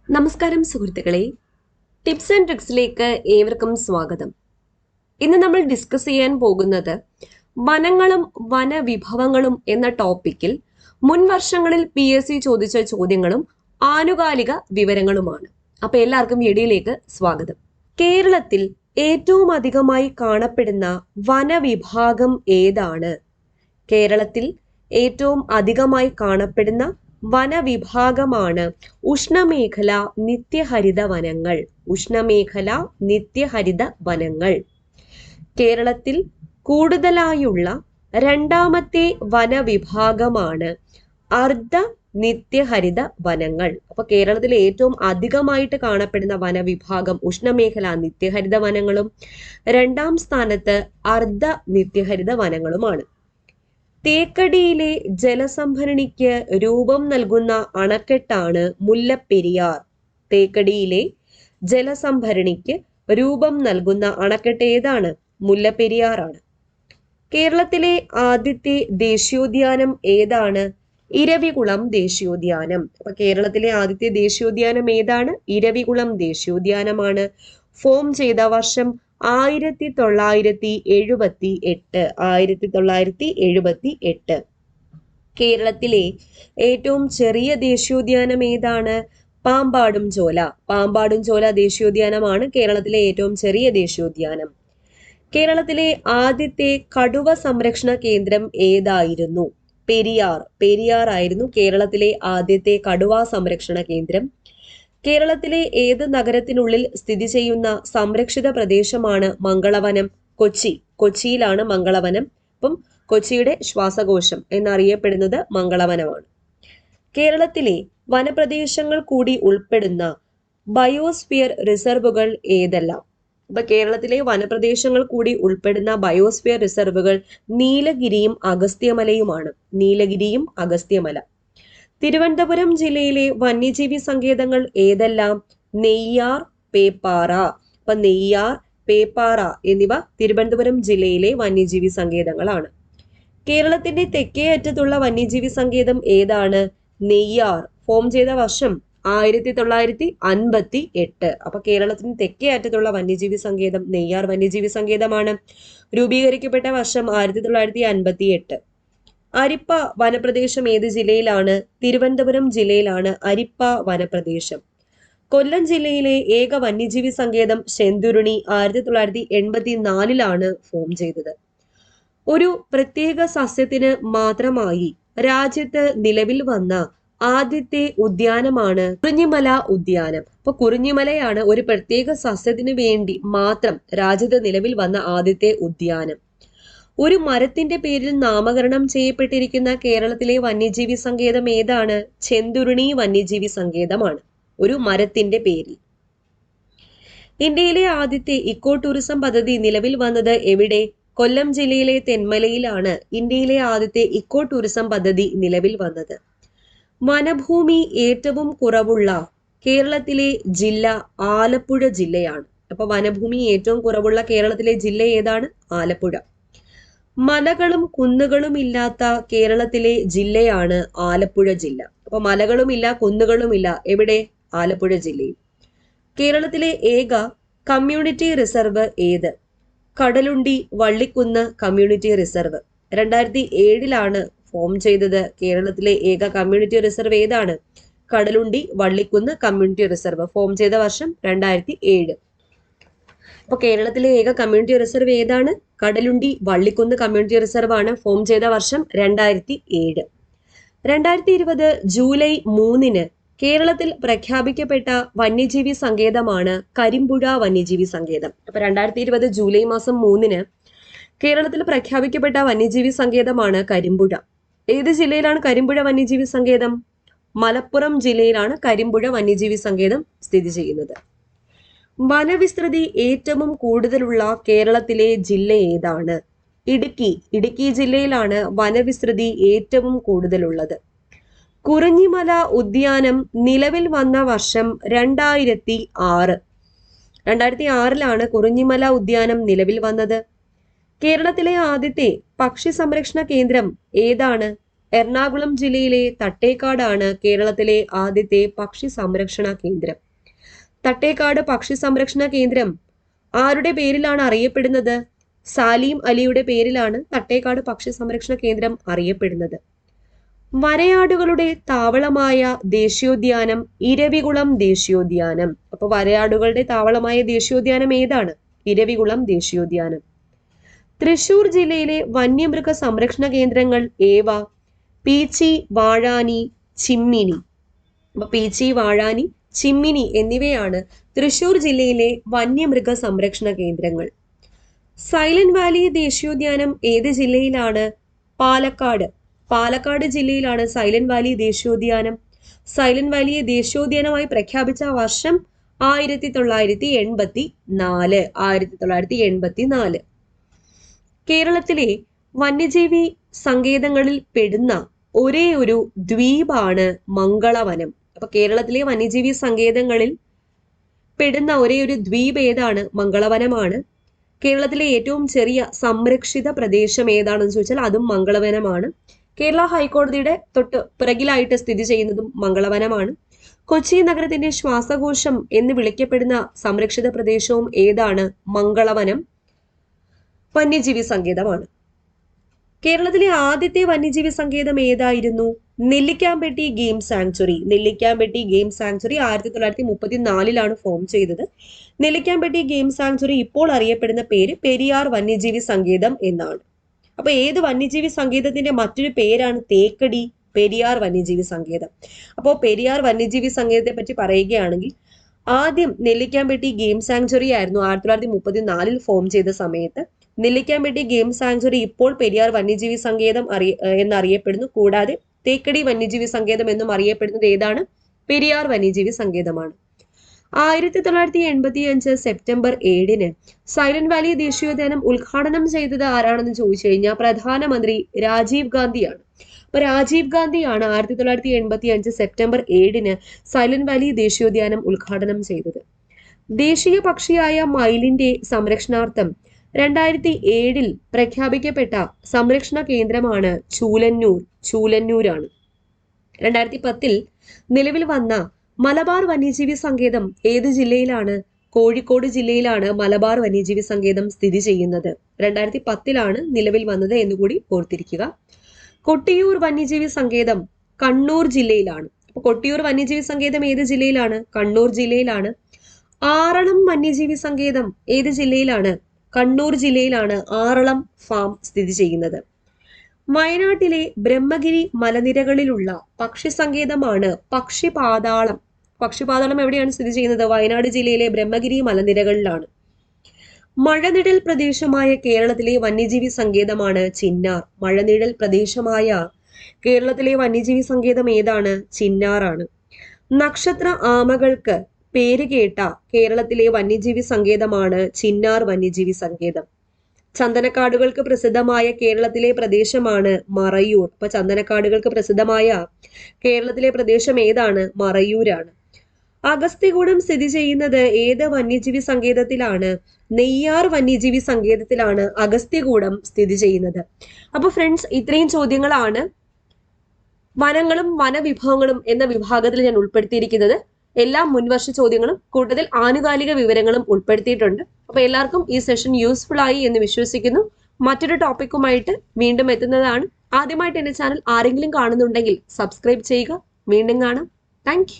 നമസ്കാരം സുഹൃത്തുക്കളെ, tips and ട്രിക്സിലേക്ക് ഏവർക്കും സ്വാഗതം. ഇന്ന് നമ്മൾ ഡിസ്കസ് ചെയ്യാൻ പോകുന്നത് വനങ്ങളും വനവിഭവങ്ങളും എന്ന ടോപ്പിക്കിൽ മുൻ വർഷങ്ങളിൽ PSC ചോദിച്ച ചോദ്യങ്ങളും ആനുകാലിക വിവരങ്ങളുമാണ്. അപ്പൊ എല്ലാവർക്കും വീഡിയോയിലേക്ക് സ്വാഗതം. കേരളത്തിൽ ഏറ്റവും അധികമായി കാണപ്പെടുന്ന വനവിഭാഗം ഏതാണ്? കേരളത്തിൽ ഏറ്റവും അധികമായി കാണപ്പെടുന്ന വനവിഭാഗമാണ് ഉഷ്ണമേഖല നിത്യഹരിത വനങ്ങൾ. ഉഷ്ണമേഖല നിത്യഹരിത വനങ്ങൾ. കേരളത്തിൽ കൂടുതലായുള്ള രണ്ടാമത്തെ വനവിഭാഗമാണ് അർദ്ധ നിത്യഹരിത വനങ്ങൾ. അപ്പൊ കേരളത്തിൽ ഏറ്റവും അധികമായിട്ട് കാണപ്പെടുന്ന വനവിഭാഗം ഉഷ്ണമേഖല നിത്യഹരിത വനങ്ങളും രണ്ടാം സ്ഥാനത്ത് അർദ്ധ നിത്യഹരിത വനങ്ങളുമാണ്. തേക്കടിയിലെ ജലസംഭരണിക്ക് രൂപം നൽകുന്ന അണക്കെട്ടാണ് മുല്ലപ്പെരിയാർ. തേക്കടിയിലെ ജലസംഭരണിക്ക് രൂപം നൽകുന്ന അണക്കെട്ട് ഏതാണ്? മുല്ലപ്പെരിയാർ ആണ്. കേരളത്തിലെ ആദ്യത്തെ ദേശീയോദ്യാനം ഏതാണ്? ഇരവികുളം ദേശീയോദ്യാനം. അപ്പൊ കേരളത്തിലെ ആദ്യത്തെ ദേശീയോദ്യാനം ഏതാണ്? ഇരവികുളം ദേശീയോദ്യാനമാണ്. ഫോം ചെയ്ത വർഷം 1978. കേരളത്തിലെ ഏറ്റവും ചെറിയ ദേശീയോദ്യാനം ഏതാണ്? പാമ്പാടും ചോല. പാമ്പാടും ചോല ദേശീയോദ്യാനമാണ് കേരളത്തിലെ ഏറ്റവും ചെറിയ ദേശീയോദ്യാനം. കേരളത്തിലെ ആദ്യത്തെ കടുവ സംരക്ഷണ കേന്ദ്രം ഏതായിരുന്നു? പെരിയാർ. പെരിയാർ ആയിരുന്നു കേരളത്തിലെ ആദ്യത്തെ കടുവ സംരക്ഷണ കേന്ദ്രം. കേരളത്തിലെ ഏത് നഗരത്തിനുള്ളിൽ സ്ഥിതി ചെയ്യുന്ന സംരക്ഷിത പ്രദേശമാണ് മംഗളവനം? കൊച്ചി. കൊച്ചിയിലാണ് മംഗളവനം. അപ്പം കൊച്ചിയുടെ ശ്വാസകോശം എന്നറിയപ്പെടുന്നത് മംഗളവനമാണ്. കേരളത്തിലെ വനപ്രദേശങ്ങൾ കൂടി ഉൾപ്പെടുന്ന ബയോസ്ഫിയർ റിസർവുകൾ ഏതെല്ലാം? അപ്പൊ കേരളത്തിലെ വനപ്രദേശങ്ങൾ കൂടി ഉൾപ്പെടുന്ന ബയോസ്ഫിയർ റിസർവുകൾ നീലഗിരിയും അഗസ്ത്യമലയുമാണ്. നീലഗിരിയും അഗസ്ത്യമല. തിരുവനന്തപുരം ജില്ലയിലെ വന്യജീവി സങ്കേതങ്ങൾ ഏതെല്ലാം? നെയ്യാർ, പേപ്പാറ. അപ്പൊ നെയ്യാർ, പേപ്പാറ എന്നിവ തിരുവനന്തപുരം ജില്ലയിലെ വന്യജീവി സങ്കേതങ്ങളാണ്. കേരളത്തിന്റെ തെക്കേ അറ്റത്തുള്ള വന്യജീവി സങ്കേതം ഏതാണ്? നെയ്യാർ. ഫോം ചെയ്ത വർഷം 1958. അപ്പൊ കേരളത്തിന് തെക്കേ അറ്റത്തുള്ള വന്യജീവി സങ്കേതം നെയ്യാർ വന്യജീവി സങ്കേതമാണ്. രൂപീകരിക്കപ്പെട്ട വർഷം 1958. അരിപ്പ വനപ്രദേശം ഏത് ജില്ലയിലാണ്? തിരുവനന്തപുരം ജില്ലയിലാണ് അരിപ്പ വനപ്രദേശം. കൊല്ലം ജില്ലയിലെ ഏക വന്യജീവി സങ്കേതം ശെന്തുരുണി 1984 ഫോം ചെയ്തത്. ഒരു പ്രത്യേക സസ്യത്തിന് മാത്രമായി രാജ്യത്ത് നിലവിൽ വന്ന ആദ്യത്തെ ഉദ്യാനമാണ് കുറിഞ്ഞിമല ഉദ്യാനം. അപ്പൊ കുറിഞ്ഞിമലയാണ് ഒരു പ്രത്യേക സസ്യത്തിന് വേണ്ടി മാത്രം രാജ്യത്ത് നിലവിൽ വന്ന ആദ്യത്തെ ഉദ്യാനം. ഒരു മരത്തിന്റെ പേരിൽ നാമകരണം ചെയ്യപ്പെട്ടിരിക്കുന്ന കേരളത്തിലെ വന്യജീവി സങ്കേതം ഏതാണ്? ചെന്തുരുണി വന്യജീവി സങ്കേതമാണ്. ഒരു മരത്തിന്റെ പേരിൽ. ഇന്ത്യയിലെ ആദ്യത്തെ ഇക്കോ ടൂറിസം പദ്ധതി നിലവിൽ വന്നത് എവിടെ? കൊല്ലം ജില്ലയിലെ തെന്മലയിലാണ് ഇന്ത്യയിലെ ആദ്യത്തെ ഇക്കോ ടൂറിസം പദ്ധതി നിലവിൽ വന്നത്. വനഭൂമി ഏറ്റവും കുറവുള്ള കേരളത്തിലെ ജില്ല ആലപ്പുഴ ജില്ലയാണ്. അപ്പൊ വനഭൂമി ഏറ്റവും കുറവുള്ള കേരളത്തിലെ ജില്ല ഏതാണ്? ആലപ്പുഴ. മലകളും കുന്നുകളും ഇല്ലാത്ത കേരളത്തിലെ ജില്ലയാണ് ആലപ്പുഴ ജില്ല. അപ്പൊ മലകളുമില്ല കുന്നുകളുമില്ല എവിടെ? ആലപ്പുഴ ജില്ലയിൽ. കേരളത്തിലെ ഏക കമ്മ്യൂണിറ്റി റിസർവ് ഏത്? Kadalundi Vallikkunnu community reserve. 2007 form ചെയ്തത്. കേരളത്തിലെ ഏക കമ്മ്യൂണിറ്റി റിസർവ് ഏതാണ്? Kadalundi Vallikkunnu community reserve. Form ചെയ്ത വർഷം 2007. അപ്പൊ കേരളത്തിലെ ഏക കമ്മ്യൂണിറ്റി റിസർവ് ഏതാണ്? കടലുണ്ടി വള്ളിക്കുന്ന് കമ്മ്യൂണിറ്റി റിസർവ് ആണ്. ഫോം ചെയ്ത വർഷം 2007. 2020 ജൂലൈ 3 കേരളത്തിൽ പ്രഖ്യാപിക്കപ്പെട്ട വന്യജീവി സങ്കേതമാണ് കരിമ്പുഴ വന്യജീവി സങ്കേതം. അപ്പൊ 2020 ജൂലൈ മാസം 3 കേരളത്തിൽ പ്രഖ്യാപിക്കപ്പെട്ട വന്യജീവി സങ്കേതമാണ് കരിമ്പുഴ. ഏത് ജില്ലയിലാണ് കരിമ്പുഴ വന്യജീവി സങ്കേതം? മലപ്പുറം ജില്ലയിലാണ് കരിമ്പുഴ വന്യജീവി സങ്കേതം സ്ഥിതി ചെയ്യുന്നത്. വനവിസ്തൃതി ഏറ്റവും കൂടുതലുള്ള കേരളത്തിലെ ജില്ല ഏതാണ്? ഇടുക്കി. ഇടുക്കി ജില്ലയിലാണ് വനവിസ്തൃതി ഏറ്റവും കൂടുതലുള്ളത്. കുറിഞ്ഞിമല ഉദ്യാനം നിലവിൽ വന്ന വർഷം 2006. 2006 കുറിഞ്ഞിമല ഉദ്യാനം നിലവിൽ വന്നത്. കേരളത്തിലെ ആദ്യത്തെ പക്ഷി സംരക്ഷണ കേന്ദ്രം ഏതാണ്? എറണാകുളം ജില്ലയിലെ തട്ടേക്കാടാണ് കേരളത്തിലെ ആദ്യത്തെ പക്ഷി സംരക്ഷണ കേന്ദ്രം. തട്ടേക്കാട് പക്ഷി സംരക്ഷണ കേന്ദ്രം ആരുടെ പേരിലാണ് അറിയപ്പെടുന്നത്? സാലിം അലിയുടെ പേരിലാണ് തട്ടേക്കാട് പക്ഷി സംരക്ഷണ കേന്ദ്രം അറിയപ്പെടുന്നത്. വരയാടുകളുടെ താവളമായ ദേശീയോദ്യാനം ഇരവികുളം ദേശീയോദ്യാനം. അപ്പൊ വരയാടുകളുടെ താവളമായ ദേശീയോദ്യാനം ഏതാണ്? ഇരവികുളം ദേശീയോദ്യാനം. തൃശൂർ ജില്ലയിലെ വന്യമൃഗ സംരക്ഷണ കേന്ദ്രങ്ങൾ ഏവ? പീച്ചി, വാഴാനി, ചിമ്മിനി. അപ്പൊ പീച്ചി, വാഴാനി, ചിമ്മിനി എന്നിവയാണ് തൃശൂർ ജില്ലയിലെ വന്യമൃഗ സംരക്ഷണ കേന്ദ്രങ്ങൾ. സൈലന്റ് വാലി ദേശീയോദ്യാനം ഏത് ജില്ലയിലാണ്? പാലക്കാട്. പാലക്കാട് ജില്ലയിലാണ് സൈലന്റ് വാലി ദേശീയോദ്യാനം. സൈലന്റ് വാലിയെ ദേശീയോദ്യാനമായി പ്രഖ്യാപിച്ച വർഷം 1984. കേരളത്തിലെ വന്യജീവി സങ്കേതങ്ങളിൽ പെടുന്ന ഒരേ ഒരു ദ്വീപാണ് മംഗളവനം. അപ്പൊ കേരളത്തിലെ വന്യജീവി സങ്കേതങ്ങളിൽ പെടുന്ന ഒരേ ഒരു ദ്വീപ് ഏതാണ്? മംഗളവനമാണ്. കേരളത്തിലെ ഏറ്റവും ചെറിയ സംരക്ഷിത പ്രദേശം ഏതാണെന്ന് ചോദിച്ചാൽ അതും മംഗളവനമാണ്. കേരള ഹൈക്കോടതിയുടെ തൊട്ട് പിറകിലായിട്ട് സ്ഥിതി ചെയ്യുന്നതും മംഗളവനമാണ്. കൊച്ചി നഗരത്തിന്റെ ശ്വാസകോശം എന്ന് വിളിക്കപ്പെടുന്ന സംരക്ഷിത പ്രദേശവും ഏതാണ്? മംഗളവനം വന്യജീവി സങ്കേതമാണ്. കേരളത്തിലെ ആദ്യത്തെ വന്യജീവി സങ്കേതം ഏതായിരുന്നു? Nellikampatty game sanctuary. Nellikampatty game sanctuary 1934 form ചെയ്തത്. നെല്ലിക്കാമ്പെട്ടി ഗെയിം സാങ്ച്വറി ഇപ്പോൾ അറിയപ്പെടുന്ന പേര് പെരിയാർ വന്യജീവി സങ്കേതം എന്നാണ്. അപ്പൊ ഏത് വന്യജീവി സങ്കേതത്തിന്റെ മറ്റൊരു പേരാണ് തേക്കടി? പെരിയാർ വന്യജീവി സങ്കേതം. അപ്പോൾ പെരിയാർ വന്യജീവി സങ്കേതത്തെ പറ്റി പറയുകയാണെങ്കിൽ ആദ്യം നെല്ലിക്കാമ്പെട്ടി ഗെയിം സാങ്ച്വറി ആയിരുന്നു 1934 ഫോം ചെയ്ത സമയത്ത്. നെല്ലിക്കാമ്പെട്ടി ഗെയിം സാങ്ച്വറി ഇപ്പോൾ പെരിയാർ വന്യജീവി സങ്കേതം എന്നറിയപ്പെടുന്നു. കൂടാതെ തേക്കടി വന്യജീവി സങ്കേതം എന്നും അറിയപ്പെടുന്നത് ഏതാണ്? പെരിയാർ വന്യജീവി സങ്കേതമാണ്. 1985 സെപ്റ്റംബർ 7 സൈലന്റ് വാലി ദേശീയോദ്യാനം ഉദ്ഘാടനം ചെയ്തത് ആരാണെന്ന് ചോദിച്ചു കഴിഞ്ഞാൽ പ്രധാനമന്ത്രി രാജീവ് ഗാന്ധിയാണ്. അപ്പൊ രാജീവ് ഗാന്ധിയാണ് 1985 സെപ്റ്റംബർ 7 സൈലന്റ് വാലി ദേശീയോദ്യാനം ഉദ്ഘാടനം ചെയ്തത്. ദേശീയ പക്ഷിയായ മയിലിന്റെ സംരക്ഷണാർത്ഥം 2007 പ്രഖ്യാപിക്കപ്പെട്ട സംരക്ഷണ കേന്ദ്രമാണ് ചൂലന്നൂരാണ്. 2010 നിലവിൽ വന്ന മലബാർ വന്യജീവി സങ്കേതം ഏത് ജില്ലയിലാണ്? കോഴിക്കോട് ജില്ലയിലാണ് മലബാർ വന്യജീവി സങ്കേതം സ്ഥിതി ചെയ്യുന്നത്. 2010 നിലവിൽ വന്നത് എന്നുകൂടി ഓർത്തിരിക്കുക. കൊട്ടിയൂർ വന്യജീവി സങ്കേതം കണ്ണൂർ ജില്ലയിലാണ്. അപ്പൊ കൊട്ടിയൂർ വന്യജീവി സങ്കേതം ഏത് ജില്ലയിലാണ്? കണ്ണൂർ ജില്ലയിലാണ്. ആറളം വന്യജീവി സങ്കേതം ഏത് ജില്ലയിലാണ്? കണ്ണൂർ ജില്ലയിലാണ് ആറളം ഫാം സ്ഥിതി ചെയ്യുന്നത്. വയനാട്ടിലെ ബ്രഹ്മഗിരി മലനിരകളിലുള്ള പക്ഷി സങ്കേതമാണ് പക്ഷിപാതാളം. പക്ഷിപാതാളം എവിടെയാണ് സ്ഥിതി ചെയ്യുന്നത്? വയനാട് ജില്ലയിലെ ബ്രഹ്മഗിരി മലനിരകളിലാണ്. മഴനിഴൽ പ്രദേശമായ കേരളത്തിലെ വന്യജീവി സങ്കേതമാണ് ചിന്നാർ. മഴനിഴൽ പ്രദേശമായ കേരളത്തിലെ വന്യജീവി സങ്കേതം ഏതാണ്? ചിന്നാറാണ്. നക്ഷത്ര ആമകൾക്ക് പേര് കേട്ട കേരളത്തിലെ വന്യജീവി സങ്കേതമാണ് ചിന്നാർ വന്യജീവി സങ്കേതം. ചന്ദനക്കാടുകൾക്ക് പ്രസിദ്ധമായ കേരളത്തിലെ പ്രദേശമാണ് മറയൂർ. അപ്പൊ ചന്ദനക്കാടുകൾക്ക് പ്രസിദ്ധമായ കേരളത്തിലെ പ്രദേശം ഏതാണ്? മറയൂരാണ്. അഗസ്ത്യകൂടം സ്ഥിതി ചെയ്യുന്നത് ഏത് വന്യജീവി സങ്കേതത്തിലാണ്? നെയ്യാർ വന്യജീവി സങ്കേതത്തിലാണ് അഗസ്ത്യകൂടം സ്ഥിതി ചെയ്യുന്നത്. അപ്പൊ ഫ്രണ്ട്സ്, ഇത്രയും ചോദ്യങ്ങളാണ് വനങ്ങളും വനവിഭവങ്ങളും എന്ന വിഭാഗത്തിൽ ഞാൻ ഉൾപ്പെടുത്തിയിരിക്കുന്നത്. എല്ലാ മുൻവർഷ ചോദ്യങ്ങളും കൂടുതൽ ആനുകാലിക വിവരങ്ങളും ഉൾപ്പെടുത്തിയിട്ടുണ്ട്. അപ്പൊ എല്ലാവർക്കും ഈ സെഷൻ യൂസ്ഫുൾ ആയി എന്ന് വിശ്വസിക്കുന്നു. മറ്റൊരു ടോപ്പിക്കുമായിട്ട് വീണ്ടും എത്തുന്നതാണ്. ആദ്യമായിട്ട് എന്റെ ചാനൽ ആരെങ്കിലും കാണുന്നുണ്ടെങ്കിൽ സബ്സ്ക്രൈബ് ചെയ്യുക. വീണ്ടും കാണാം. താങ്ക്